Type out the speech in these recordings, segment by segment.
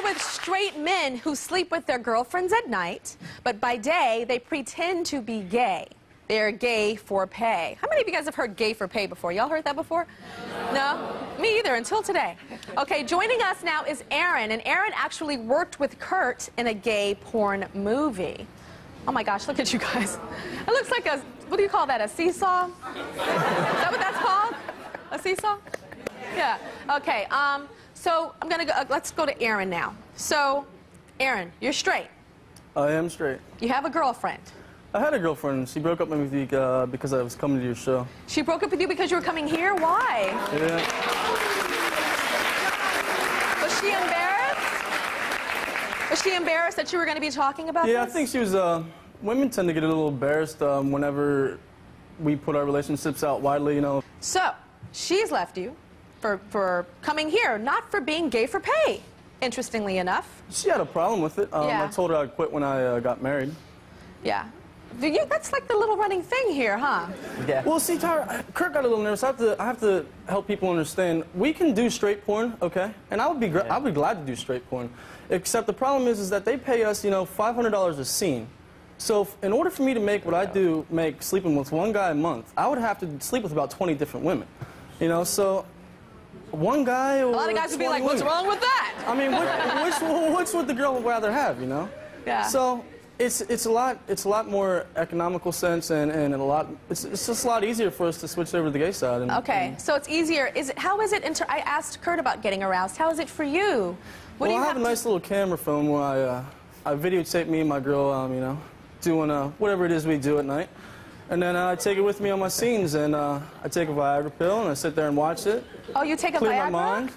with straight men who sleep with their girlfriends at night, but by day they pretend to be gay. They're gay for pay. How many of you guys have heard gay for pay before? Y'all heard that before? No? Me either, until today. Okay, joining us now is Aaron, and Aaron actually worked with Kurt in a gay porn movie. Oh my gosh, look at you guys. It looks like a, what do you call that, a seesaw? Is that what that's called? A seesaw? Yeah, okay, so I'm gonna go, let's go to Aaron now. So, Aaron, you're straight. I am straight. You have a girlfriend. I had a girlfriend. She broke up with me because I was coming to your show. She broke up with you because you were coming here? Why? Yeah. Was she embarrassed? Was she embarrassed that you were going to be talking about this? Yeah, I think she was, women tend to get a little embarrassed whenever we put our relationships out widely, you know. So, she's left you for coming here, not for being gay for pay, interestingly enough. She had a problem with it. Yeah. I told her I'd quit when I got married. Yeah. That's like the little running thing here, huh? Yeah. Well, see, Tyra, Kurt got a little nervous. I have to help people understand. We can do straight porn, okay? And I would be glad to do straight porn. Except the problem is that they pay us, you know, $500 a scene. So in order for me to make what I do, sleeping with one guy a month, I would have to sleep with about 20 different women. You know, so one guy or a lot of guys would be like, what's wrong with that? I mean, which would the girl rather have, you know? Yeah. So it's a lot more economical sense and it's just a lot easier for us to switch over to the gay side. Okay, so it's easier. How is it? I asked Kurt about getting aroused. How is it for you? Well, I have a nice little camera phone where I videotape me and my girl, you know, doing whatever it is we do at night. And then I take it with me on my scenes, and I take a Viagra pill, and I sit there and watch it. Oh, you take a Viagra? Clear my mind.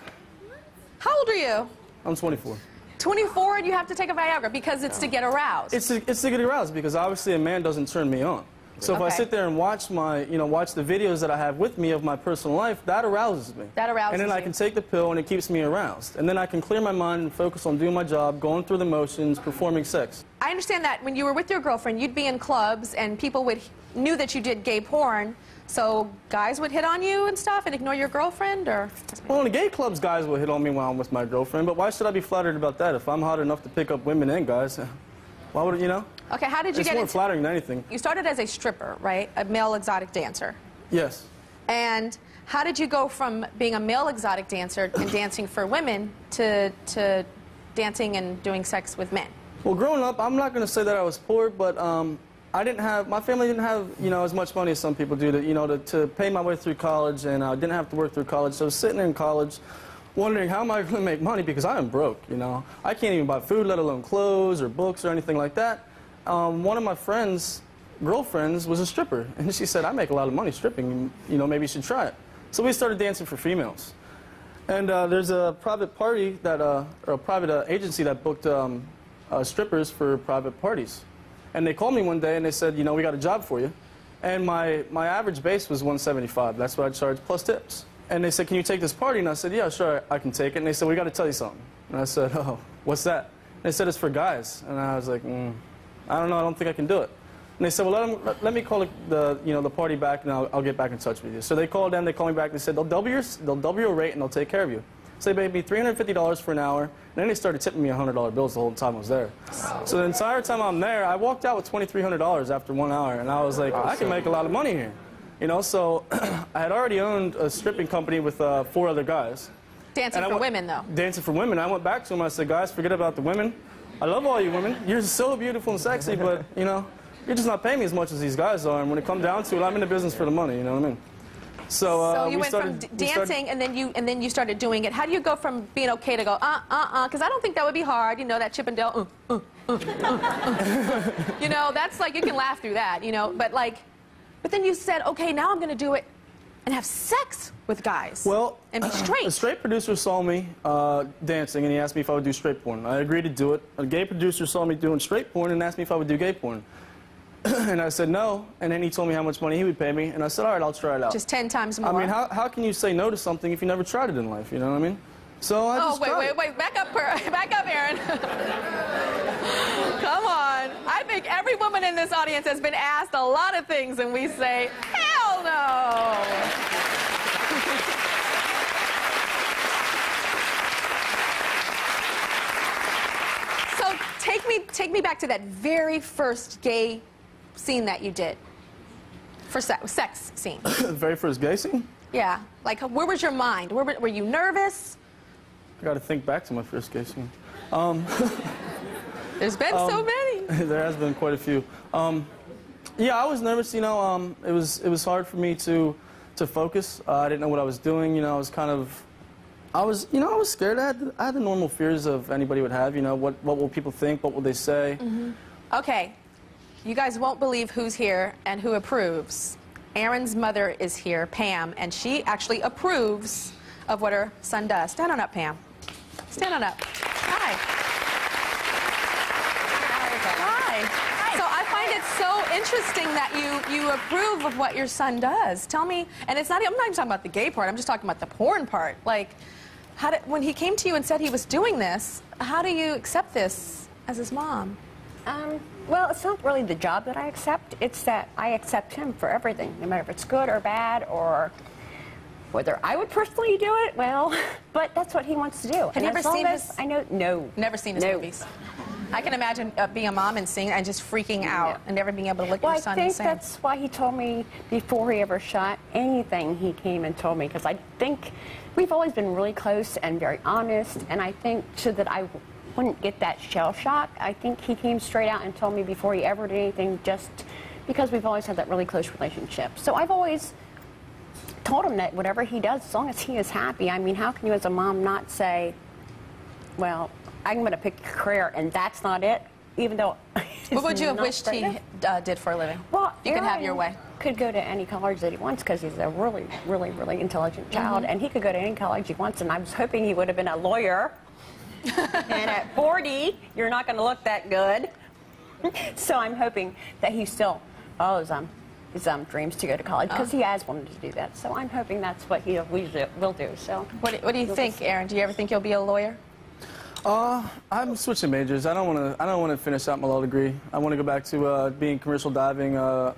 How old are you? I'm 24. 24, and you have to take a Viagra because it's to get aroused. It's to get aroused because obviously a man doesn't turn me on. So if I sit there and watch watch the videos that I have with me of my personal life, that arouses me. That arouses And then I can take the pill and it keeps me aroused. And then I can clear my mind and focus on doing my job, going through the motions, performing sex. I understand that when you were with your girlfriend, you'd be in clubs and people knew that you did gay porn. So guys would hit on you and stuff and ignore your girlfriend, or? Well, in the gay clubs, guys will hit on me while I'm with my girlfriend. But why should I be flattered about that? If I'm hot enough to pick up women and guys, why would you know? Okay, how did you get into... It's more flattering than anything. You started as a stripper, right? A male exotic dancer. Yes. And how did you go from being a male exotic dancer and dancing for women to dancing and doing sex with men? Well, growing up, I'm not going to say that I was poor, but my family didn't have, you know, as much money as some people do to pay my way through college, and I didn't have to work through college. So I was sitting in college wondering how am I going to make money because I am broke, you know. I can't even buy food, let alone clothes or books or anything like that. One of my friends' girlfriends was a stripper, and she said, I make a lot of money stripping, you know, maybe you should try it. So we started dancing for females. And there's a private party that, or a private agency that booked strippers for private parties. And they called me one day and they said, you know, we got a job for you. And my average base was $175. That's what I charged plus tips. And they said, can you take this party? And I said, yeah, sure, I can take it. And they said, we got to tell you something. And I said, oh, what's that? And they said, it's for guys. And I was like, I don't know, I don't think I can do it. And they said, well, let me call the party back, and I'll get back in touch with you. So they called them, they called me back, they said, they'll double your rate, and they'll take care of you. So they paid me $350 for an hour, and then they started tipping me $100 bills the whole time I was there. So the entire time I'm there, I walked out with $2,300 after 1 hour, and I was like, I can make a lot of money here. You know, so I had already owned a stripping company with 4 other guys. Dancing for women, though. Dancing for women. I went back to them, I said, guys, forget about the women. I love all you women. You're so beautiful and sexy, but, you know, you're just not paying me as much as these guys are. And when it comes down to it, I'm in the business for the money, you know what I mean? So you went from dancing and then you started doing it. How do you go from being okay to go, because I don't think that would be hard, you know, that Chippendale, You know, that's like, you can laugh through that, you know, but then you said, okay, now I'm going to do it and have sex with guys. Well, and be straight. A straight producer saw me dancing, and he asked me if I would do straight porn. I agreed to do it. A gay producer saw me doing straight porn and asked me if I would do gay porn. And I said no, and then he told me how much money he would pay me, and I said, all right, I'll try it out. Just 10 times more. I mean, how can you say no to something if you never tried it in life, you know what I mean? So I just tried it. Wait, back up, Aaron. Come on. I think every woman in this audience has been asked a lot of things, and we say, hell no. take me back to that very first gay scene that you did. For sex scene. The very first gay scene? Yeah. Like, where was your mind? Were you nervous? I got to think back to my first gay scene. There's been so many. There has been quite a few. Yeah, I was nervous. You know, it was hard for me to focus. I didn't know what I was doing. You know, I was scared. I had the normal fears of anybody would have. You know, what will people think? What will they say? Mm-hmm. Okay, you guys won't believe who's here and who approves. Aaron's mother is here, Pam, and she actually approves of what her son does. Stand on up, Pam. Stand on up. Hi. Hi. So I find it so interesting that you approve of what your son does. Tell me, and I'm not even talking about the gay part, I'm just talking about the porn part. Like, when he came to you and said he was doing this, how do you accept this as his mom? Well, it's not really the job that I accept. It's that I accept him for everything, no matter if it's good or bad, or whether I would personally do it. Well, but that's what he wants to do. Have you ever seen his? I know, no. Never seen his movies. I can imagine being a mom and seeing and just freaking out and never being able to look at your son and say. I think that's why he told me before he ever shot anything. He came and told me, because I think we've always been really close and very honest, and I think so that I wouldn't get that shell shock. I think he came straight out and told me before he ever did anything, just because we've always had that really close relationship. So I've always told him that whatever he does, as long as he is happy. I mean, how can you as a mom not say, well, I'm going to pick a career and that's not it, even though what would you have wished he did for a living? Well, you could have your way. Could go to any college that he wants because he's a really, really, really intelligent child, and he could go to any college he wants, and I was hoping he would have been a lawyer. And at 40, you're not going to look that good. So I'm hoping that he still follows his dreams to go to college, because he has wanted to do that. So I'm hoping that's what he will do. So what do you think, Aaron? Do you ever think you'll be a lawyer? I'm switching majors. I don't want to finish out my law degree. I want to go back to being commercial diving,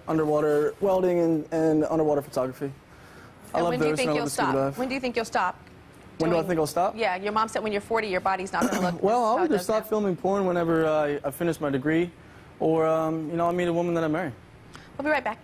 underwater welding, and underwater photography. I love when do you those, think and I you'll love to scuba dive. stop? When do you think you'll stop? When do I think I'll stop? Yeah, your mom said when you're 40, your body's not going to look. Well, I'll either stop filming porn whenever I finish my degree, or you know, I'll meet a woman that I marry. We'll be right back.